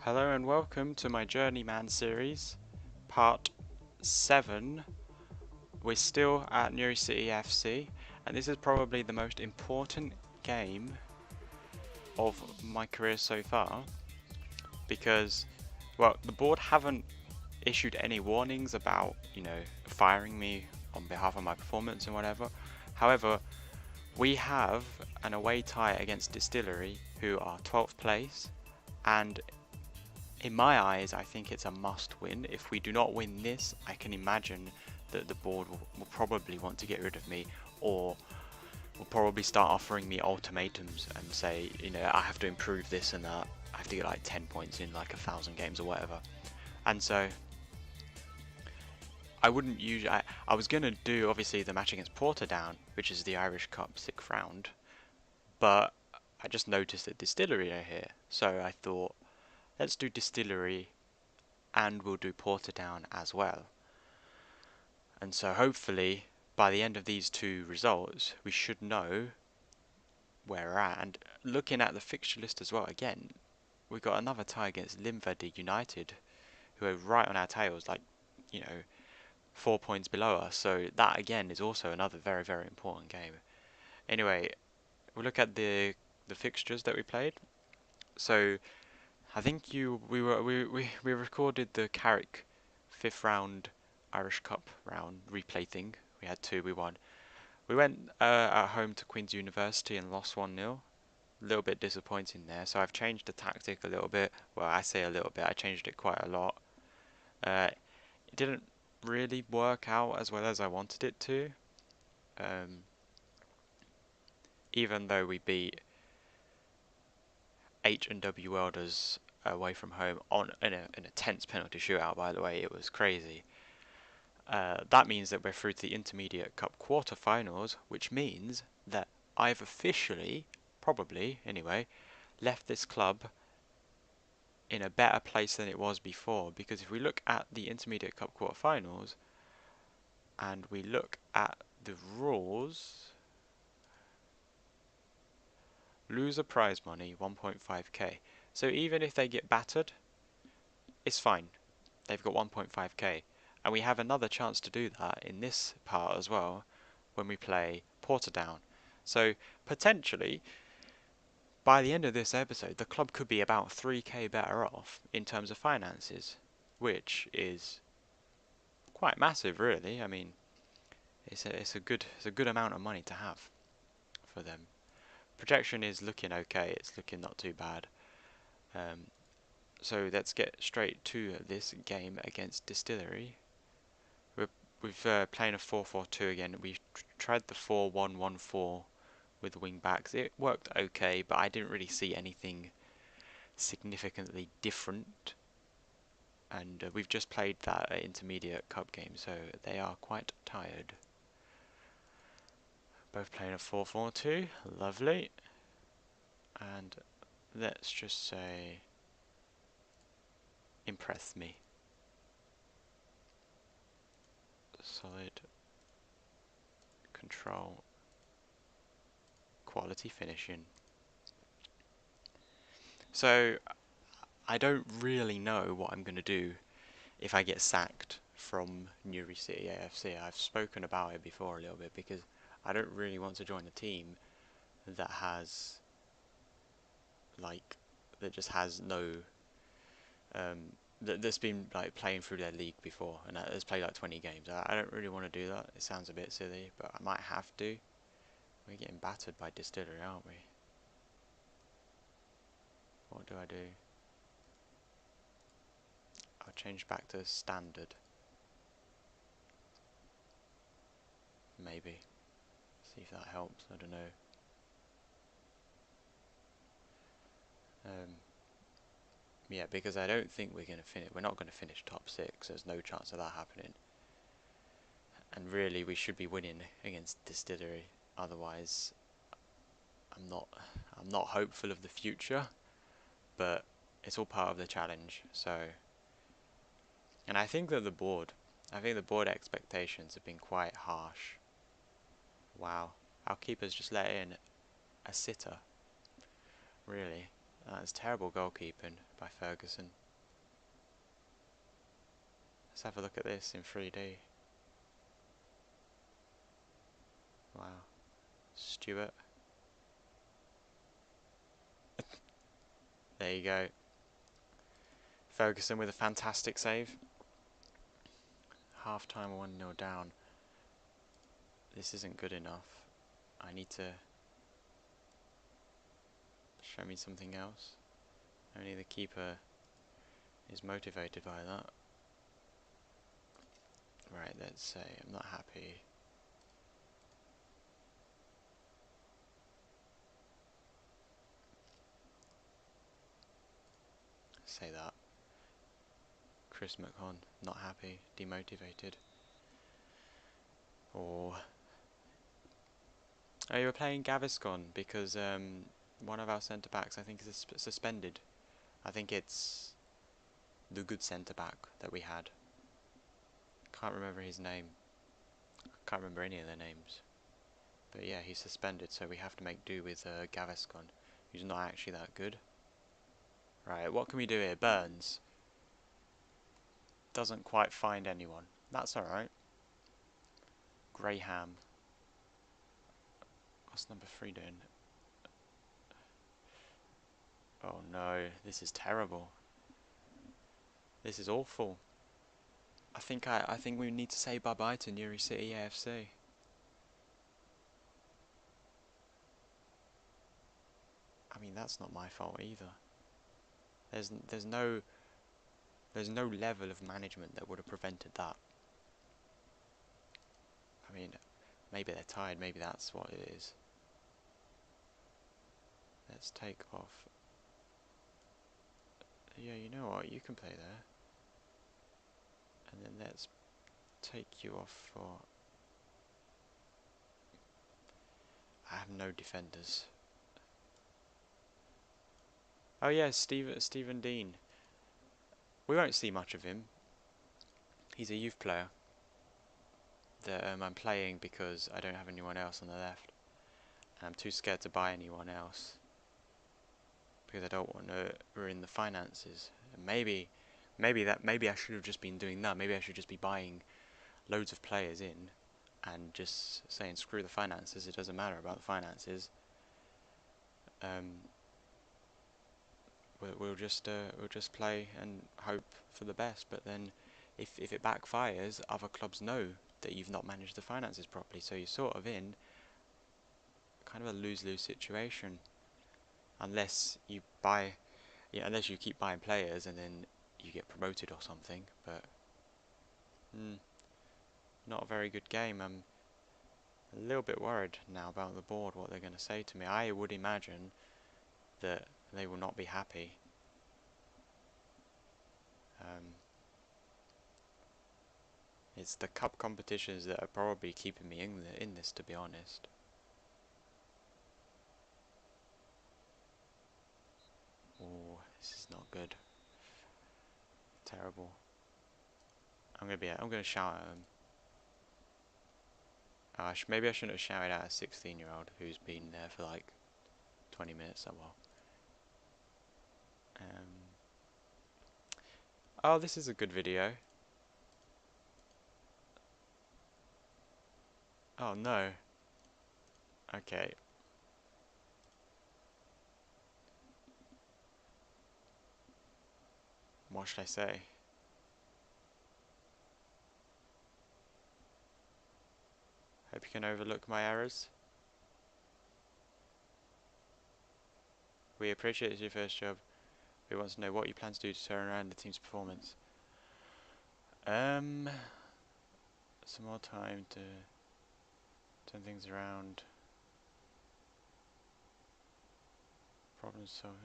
Hello and welcome to my Journeyman series, part 7. We're still at Newry City A.F.C, and this is probably the most important game of my career so far, because, well, the board haven't issued any warnings about, firing me on behalf of my performance and whatever. However, we have an away tie against Distillery, who are 12th place, and in my eyes, I think it's a must win. If we do not win this, I can imagine that the board will probably want to get rid of me, or will probably start offering me ultimatums and say, I have to improve this and that. I have to get like 10 points in like 1,000 games or whatever. And so I wouldn't usually. I was gonna do obviously the match against Portadown, which is the Irish Cup 6th round, but I just noticed that Distillery are here, so I thought, let's do Distillery and we'll do Portadown as well. And so hopefully by the end of these two results we should know where we're at. And looking at the fixture list as well, again, we got another tie against Limford United, who are right on our tails, like, 4 points below us. So that again is also another very, very important game. Anyway, we'll look at the fixtures that we played. So I think we recorded the Carrick 5th round Irish Cup round replay thing. We had two, we won. We went at home to Queen's University and lost 1-0. A little bit disappointing there, so I've changed the tactic a little bit. Well, I say a little bit, I changed it quite a lot. It didn't really work out as well as I wanted it to. Even though we beat H&W Welders away from home in a tense penalty shootout, by the way, it was crazy. That means that we're through to the Intermediate Cup quarter-finals, which means that I've officially, probably anyway, left this club in a better place than it was before. Because if we look at the Intermediate Cup quarter-finals and we look at the rules, loser prize money 1.5k. So even if they get battered, it's fine. They've got 1.5k. And we have another chance to do that in this part as well when we play Portadown. So potentially, by the end of this episode, the club could be about 3k better off in terms of finances, which is quite massive, really. I mean, it's a good amount of money to have for them. Projection is looking okay. It's looking not too bad. So let's get straight to this game against Distillery. We've playing a 4-4-2 again. We tried the 4-1-1-4 with wing backs. It worked okay, but I didn't really see anything significantly different. And we've just played that Intermediate Cup game, so they are quite tired. Both playing a 4-4-2, lovely. And let's just say, impress me. Solid control, quality finishing. So I don't really know what I'm going to do if I get sacked from Newry City A.F.C. I've spoken about it before a little bit, because I don't really want to join a team that has just has no that's been like playing through their league before and has played like 20 games. I don't really want to do that. It sounds a bit silly, but I might have to. We're getting battered by Distillery, aren't we? What do I do? I'll change back to standard. Maybe. See if that helps. I don't know. Yeah, because I don't think we're going to finish. We're not going to finish top 6. There's no chance of that happening. And really, we should be winning against Distillery. Otherwise, I'm not hopeful of the future. But it's all part of the challenge. So, and I think the board expectations have been quite harsh. Wow, our keeper's just let in a sitter. Really, that's terrible goalkeeping. by Ferguson. Let's have a look at this in 3D. Wow. Stewart. There you go. Ferguson with a fantastic save. Half time 1-0 down. This isn't good enough. I need to show me something else. Only the keeper is motivated by that. Right, let's say I'm not happy. Say that. Chris McHon, not happy, demotivated. Or oh, you were playing Gaviscon because one of our centre backs I think is suspended. I think it's the good centre back that we had. Can't remember his name. Can't remember any of their names. But yeah, he's suspended, so we have to make do with Gaviscon, who's not actually that good. Right, what can we do here? Burns doesn't quite find anyone. That's alright. Graham. What's number 3 doing? Oh no, this is terrible. This is awful. I think we need to say bye-bye to Newry City A.F.C. I mean, that's not my fault either. There's no level of management that would have prevented that. I mean, maybe they're tired, maybe that's what it is. Let's take off. Yeah, you know what, you can play there. And then let's take you off for... I have no defenders. Oh yeah, Stephen Dean. We won't see much of him. He's a youth player that I'm playing because I don't have anyone else on the left. And I'm too scared to buy anyone else because I don't want to ruin the finances. And maybe I should have just been doing that. Maybe I should just be buying loads of players in and just saying screw the finances. It doesn't matter about the finances. We'll just play and hope for the best. But then, if it backfires, other clubs know that you've not managed the finances properly. So you're sort of in kind of a lose-lose situation, unless you buy, yeah, unless you keep buying players and then you get promoted or something. But not a very good game. I'm a little bit worried now about the board, what they're going to say to me. I would imagine that they will not be happy. It's the cup competitions that are probably keeping me in this, to be honest. Oh, this is not good. Terrible. I'm gonna shout at him. Maybe I shouldn't have shouted at a 16-year-old who's been there for like 20 minutes or more. Oh, this is a good video. Oh no. Okay. What should I say? Hope you can overlook my errors. We appreciate it's your first job. We want to know what you plan to do to turn around the team's performance. Some more time to turn things around. Problems solved.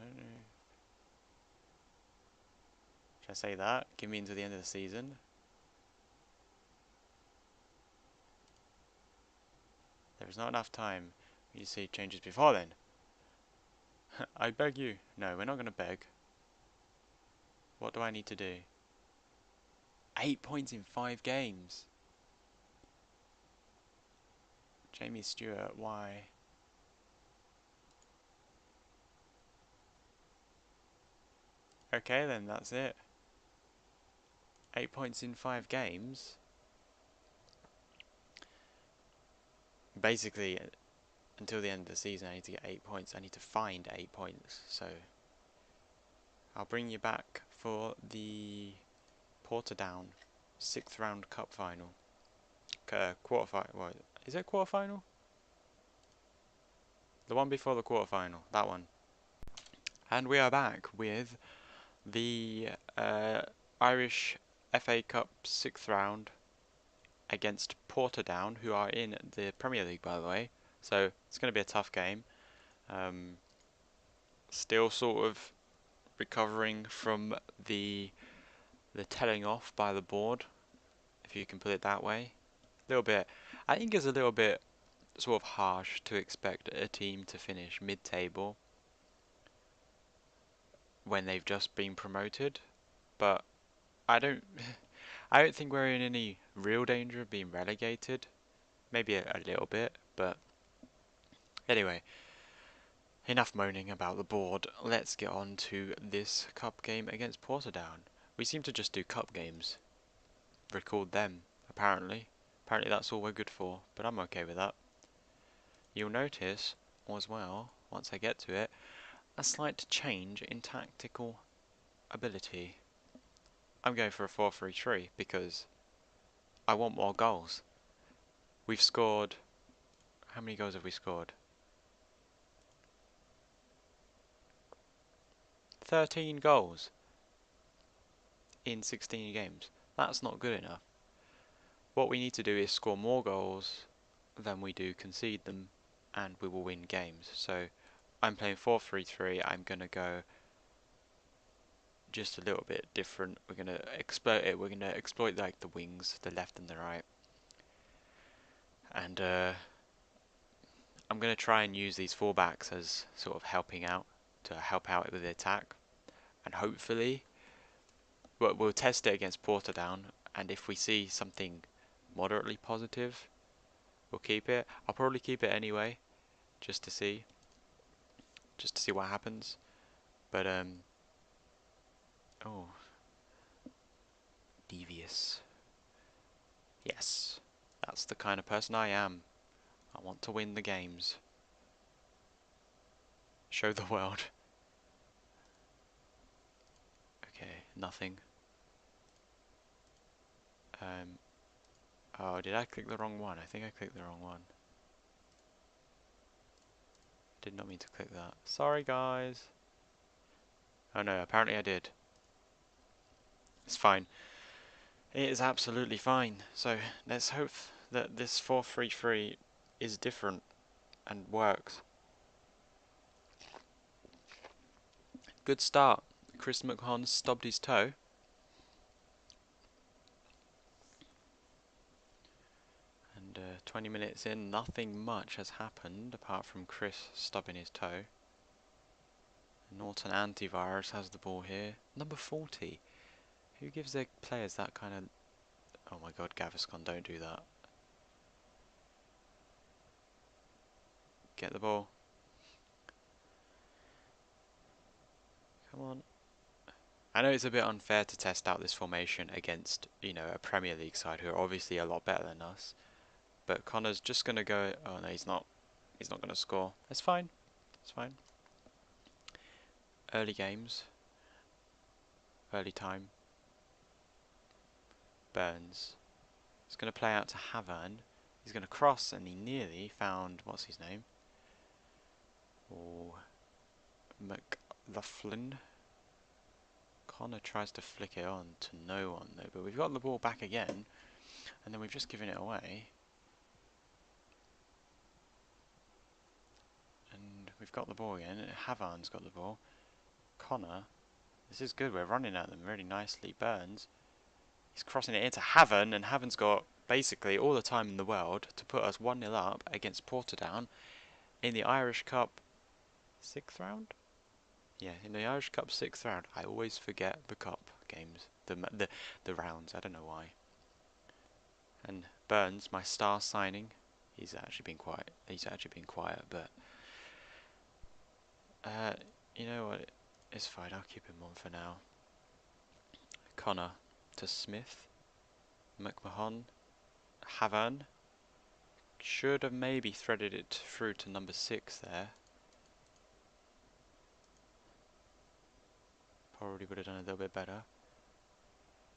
Should I say that? Give me until the end of the season. There is not enough time. You see changes before then. I beg you. No, we're not going to beg. What do I need to do? 8 points in 5 games. Jamie Stewart, why? Okay, then that's it. 8 points in 5 games. Basically, until the end of the season, I need to get 8 points. I need to find 8 points. So, I'll bring you back for the Portadown 6th round cup final. Quarterfinal. What? Is it quarterfinal? The one before the quarterfinal. That one. And we are back with the Irish FA Cup 6th round against Portadown, who are in the Premier League, by the way. So it's going to be a tough game. Still sort of recovering from the telling off by the board, if you can put it that way. A little bit. I think it's a little bit sort of harsh to expect a team to finish mid-table when they've just been promoted, but I don't I don't think we're in any real danger of being relegated. Maybe a little bit, but anyway, enough moaning about the board. Let's get on to this cup game against Portadown. We seem to just do cup games. Record them, apparently. Apparently that's all we're good for, but I'm okay with that. You'll notice, as well, once I get to it, a slight change in tactical ability. I'm going for a 4-3-3 because I want more goals. We've scored... How many goals have we scored? 13 goals in 16 games. That's not good enough. What we need to do is score more goals than we do concede them, and we will win games. So I'm playing 4-3-3. I'm going to go just a little bit different. We're going to exploit it. We're going to exploit like the wings, the left and the right. And I'm going to try and use these fullbacks as sort of helping out, to help out with the attack. And hopefully, we'll test it against Portadown, and if we see something moderately positive, we'll keep it. I'll probably keep it anyway, just to see what happens. But oh, devious. Yes, that's the kind of person I am. I want to win the games. Show the world. Okay, nothing. Oh, did I click the wrong one? I think I clicked the wrong one. Did not mean to click that. Sorry, guys. Oh no, apparently I did. It's fine. It is absolutely fine. So let's hope that this 4-3-3 is different and works. Good start. Chris McHon stubbed his toe. And 20 minutes in, nothing much has happened apart from Chris stubbing his toe. Norton Antivirus has the ball here. Number 40. Who gives their players that kind of... Oh my god, Gaviscon, don't do that. Get the ball. Come on. I know it's a bit unfair to test out this formation against, you know, a Premier League side who are obviously a lot better than us. But Connor's just going to go... Oh no, he's not. He's not going to score. It's fine. It's fine. Early games. Early time. Burns. He's going to play out to Havern. He's going to cross, and he nearly found... What's his name? Oh, McLaughlin. Connor tries to flick it on to no one though, but we've got the ball back again, and then we've just given it away. And we've got the ball again. Havern's got the ball. Connor, this is good. We're running at them really nicely. Burns, he's crossing it into Havern, and Havern's got basically all the time in the world to put us 1-0 up against Portadown in the Irish Cup 6th round. Yeah, in the Irish Cup 6th round. I always forget the cup games, the rounds. I don't know why. And Burns, my star signing, he's actually been quiet. But you know what? It's fine, I'll keep him on for now. Connor to Smith. McMahon. Havan. Should have maybe threaded it through to number 6 there. Probably would have done a little bit better.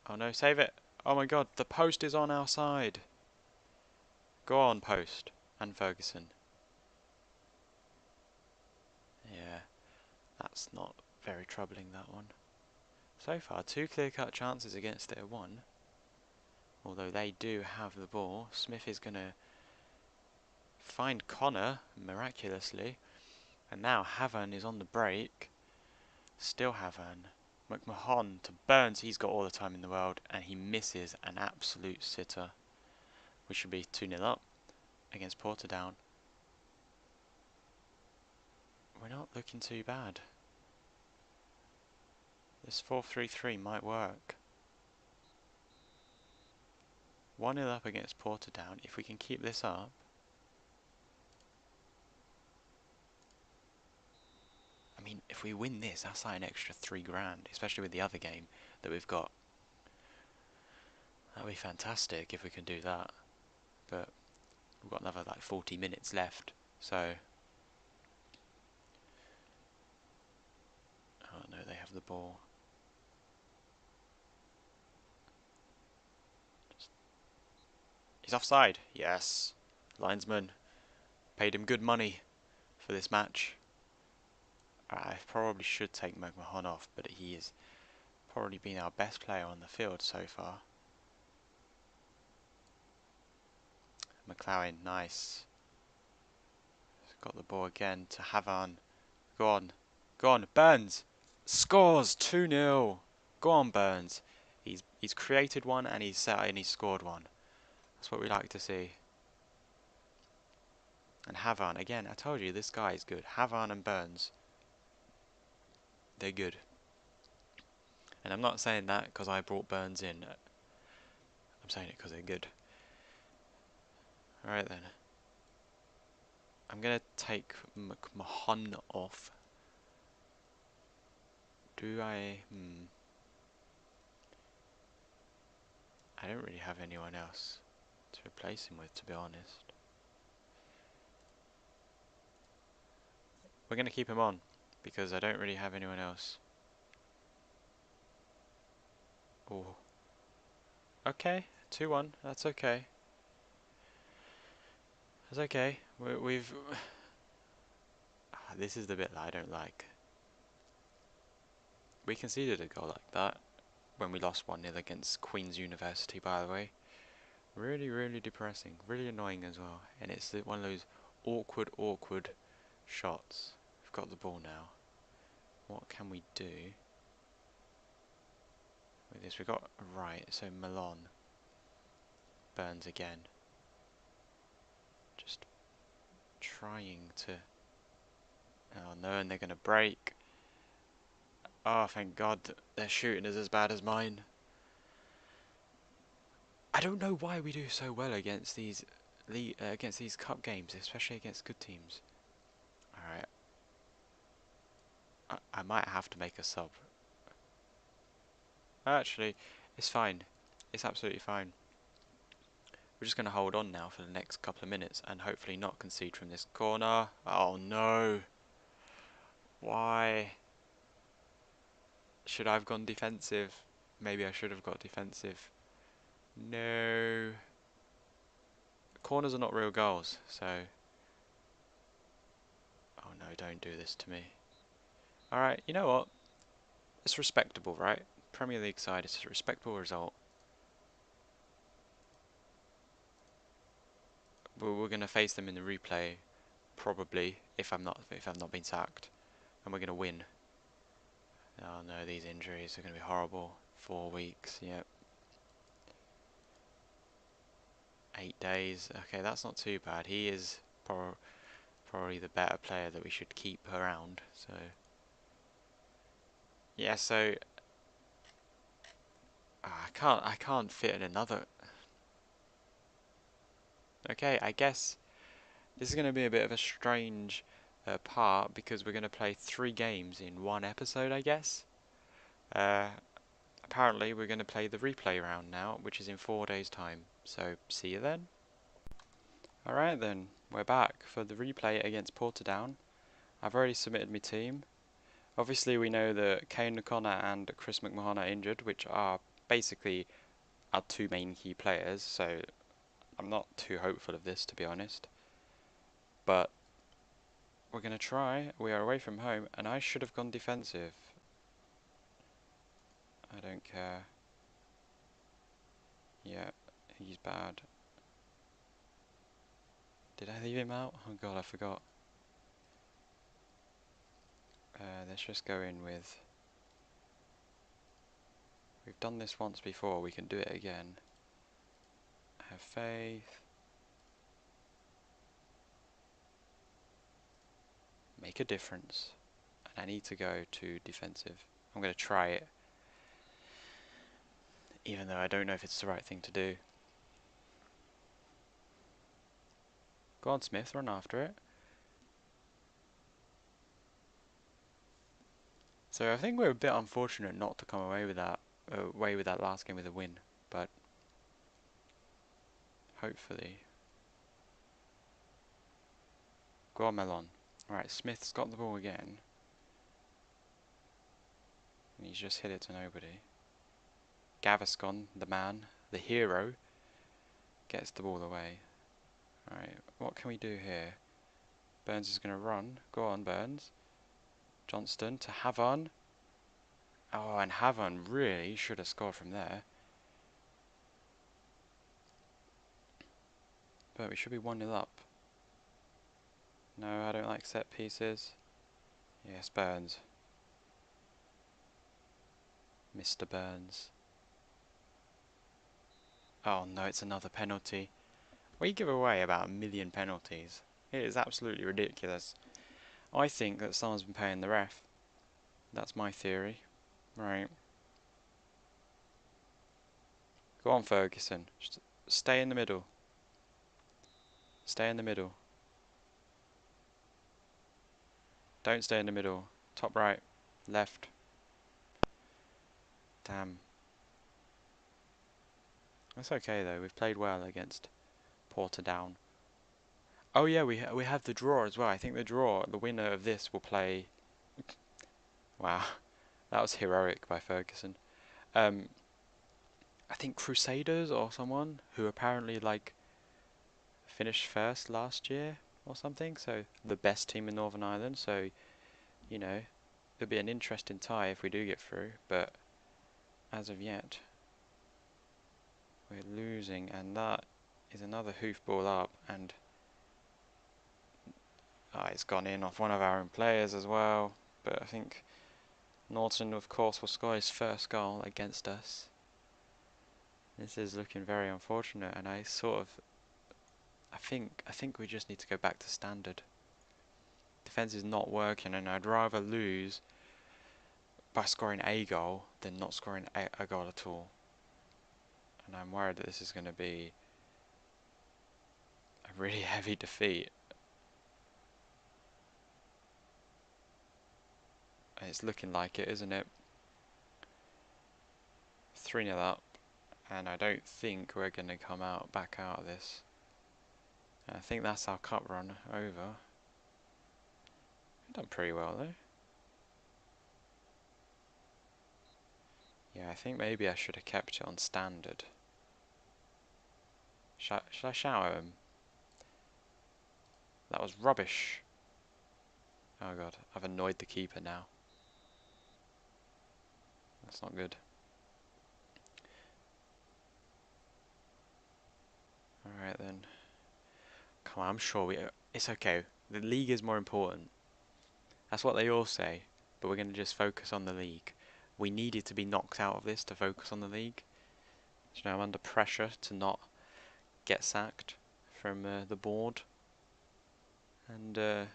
Oh no, save it! Oh my god, the post is on our side! Go on, post. And Ferguson. Yeah, that's not very troubling, that one. So far, 2 clear-cut chances against their 1. Although they do have the ball. Smith is going to find Connor, miraculously. And now Havan is on the break. Still Havan. McMahon to Burns. He's got all the time in the world. And he misses an absolute sitter. We should be 2-0 up against Portadown. We're not looking too bad. This 4-3-3 might work. 1-0 up against Portadown. If we can keep this up. I mean, if we win this, that's like an extra 3 grand, especially with the other game that we've got. That would be fantastic if we can do that. But we've got another like 40 minutes left, so... Oh no, they have the ball. He's offside. Yes. Linesman paid him good money for this match. I probably should take McMahon off, but he has probably been our best player on the field so far. McLaren, nice. Got the ball again to Havan. Go on. Go on. Burns scores 2-0. Go on, Burns. He's created one and he's scored one. That's what we like to see. And Havan, again, I told you this guy is good. Havan and Burns, they're good. And I'm not saying that because I brought Burns in. I'm saying it because they're good. Alright then. I'm going to take McMahon off. Do I... I don't really have anyone else to replace him with, to be honest. We're going to keep him on because I don't really have anyone else. Oh. Okay, 2-1, that's okay. That's okay. We've... This is the bit that I don't like. We conceded a goal like that when we lost 1-0 against Queen's University, by the way. Really, really depressing. Really annoying as well. And it's one of those awkward shots. We've got the ball now. What can we do with this? We've got right, so Milan. Burns again. Just trying to... Oh no, and they're going to break. Oh, thank God their shooting is as bad as mine. I don't know why we do so well against these cup games, especially against good teams. Alright. I might have to make a sub. Actually, it's fine. It's absolutely fine. We're just going to hold on now for the next couple of minutes and hopefully not concede from this corner. Oh no! Why? Should I have gone defensive? Maybe I should have got defensive. No. Corners are not real goals, so... Oh no, don't do this to me. Alright, you know what? It's respectable, right? Premier League side, it's a respectable result. We're going to face them in the replay, probably, if I've not been sacked. And we're going to win. Oh no, these injuries are going to be horrible. 4 weeks, yep. 8 days. Okay, that's not too bad. He is probably the better player that we should keep around. So yeah, so I can't fit in another. Okay, I guess this is going to be a bit of a strange apart because we're going to play 3 games in one episode, I guess. Uh, Apparently, we're going to play the replay round now, which is in 4 days' time. So, see you then. Alright then, we're back for the replay against Portadown. I've already submitted my team. Obviously, we know that Kane O'Connor and Chris McMahon are injured, which are basically our 2 main key players, so I'm not too hopeful of this, to be honest. But we're going to try. We are away from home, and I should have gone defensive. I don't care. Yeah, he's bad. Did I leave him out? Oh god, I forgot. Let's just go in with... We've done this once before, we can do it again. Have faith. Make a difference. And I need to go to defensive. I'm going to try it. Even though I don't know if it's the right thing to do. Go on, Smith, run after it. So I think we're a bit unfortunate not to come away with that last game with a win, but hopefully. Go on, Melon. Alright, Smith's got the ball again. And he's just hit it to nobody. Gaviscon, the man, the hero, gets the ball away. Alright, what can we do here? Burns is going to run. Go on, Burns. Johnston to Havon. Oh, and Havon really should have scored from there. But we should be 1-0 up. No, I don't like set pieces. Yes, Burns. Mr. Burns. Oh no, it's another penalty. We give away about 1 million penalties. It is absolutely ridiculous. I think that someone's been paying the ref. That's my theory. Right. Go on, Ferguson. Just stay in the middle. Stay in the middle. Don't stay in the middle. Top right. Left. Damn. That's okay though. We've played well against Portadown. Oh yeah, we have the draw as well. I think the winner of this will play... Wow. That was heroic by Ferguson. I think Crusaders or someone who apparently like finished first last year or something. So the best team in Northern Ireland. So, you know, it'll be an interesting tie if we do get through. But as of yet, we're losing, and that is another hoofball up, and it's gone in off one of our own players as well. But I think Norton, of course, will score his first goal against us. This is looking very unfortunate, and I think we just need to go back to standard. Defense is not working, and I'd rather lose by scoring a goal than not scoring a goal at all. And I'm worried that this is going to be a really heavy defeat. And it's looking like it, isn't it? 3-0 up, and I don't think we're going to come back out of this. And I think that's our cup run over. We've done pretty well though. Yeah, I think maybe I should have kept it on standard. Should I shout him? That was rubbish. Oh god, I've annoyed the keeper now. That's not good. Alright then. Come on, I'm sure it's okay. The league is more important. That's what they all say. But we're going to just focus on the league. We needed to be knocked out of this to focus on the league. So now I'm under pressure to not get sacked from the board. And I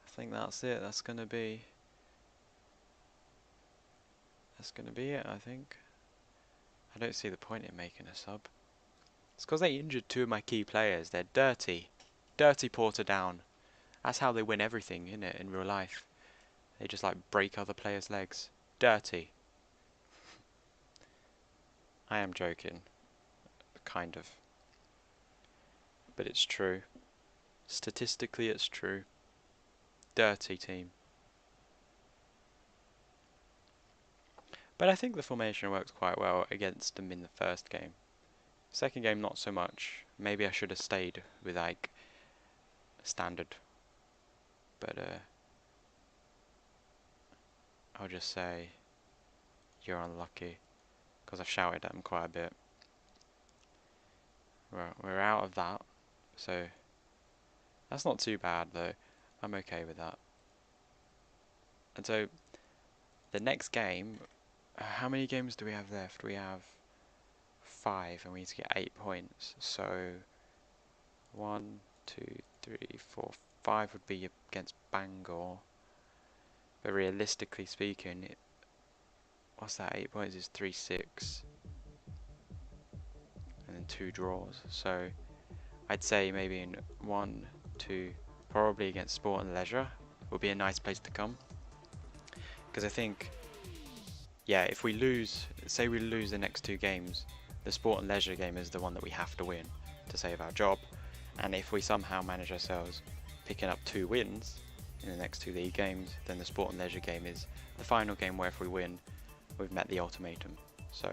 think that's it. That's going to be it, I think. I don't see the point in making a sub. It's because they injured 2 of my key players. They're dirty. Dirty Portadown. That's how they win everything, isn't it, in real life? They just like break other players' legs. Dirty. I am joking. Kind of. But it's true. Statistically, it's true. Dirty team. But I think the formation works quite well against them in the first game. Second game, not so much. Maybe I should have stayed with like standard. But I'll just say you're unlucky because I've shouted at them quite a bit. We're out of that, so that's not too bad though. I'm okay with that. And so the next game, how many games do we have left? We have 5 and we need to get 8 points. So 1, 2, 3, 4, 5 would be against Bangor. But realistically speaking, what's that? 8 points is 3, 6. And then 2 draws. So I'd say maybe in 1, 2, probably against Sport and Leisure would be a nice place to come. Because I think, yeah, if we lose, say we lose the next 2 games, the Sport and Leisure game is the one that we have to win to save our job. And if we somehow manage ourselves picking up 2 wins in the next 2 league games, then the Sport and Leisure game is the final game where if we win, we've met the ultimatum. So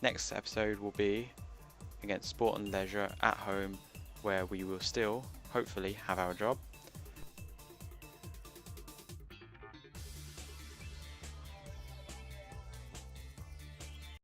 next episode will be against Sport and Leisure at home, where we will still hopefully have our job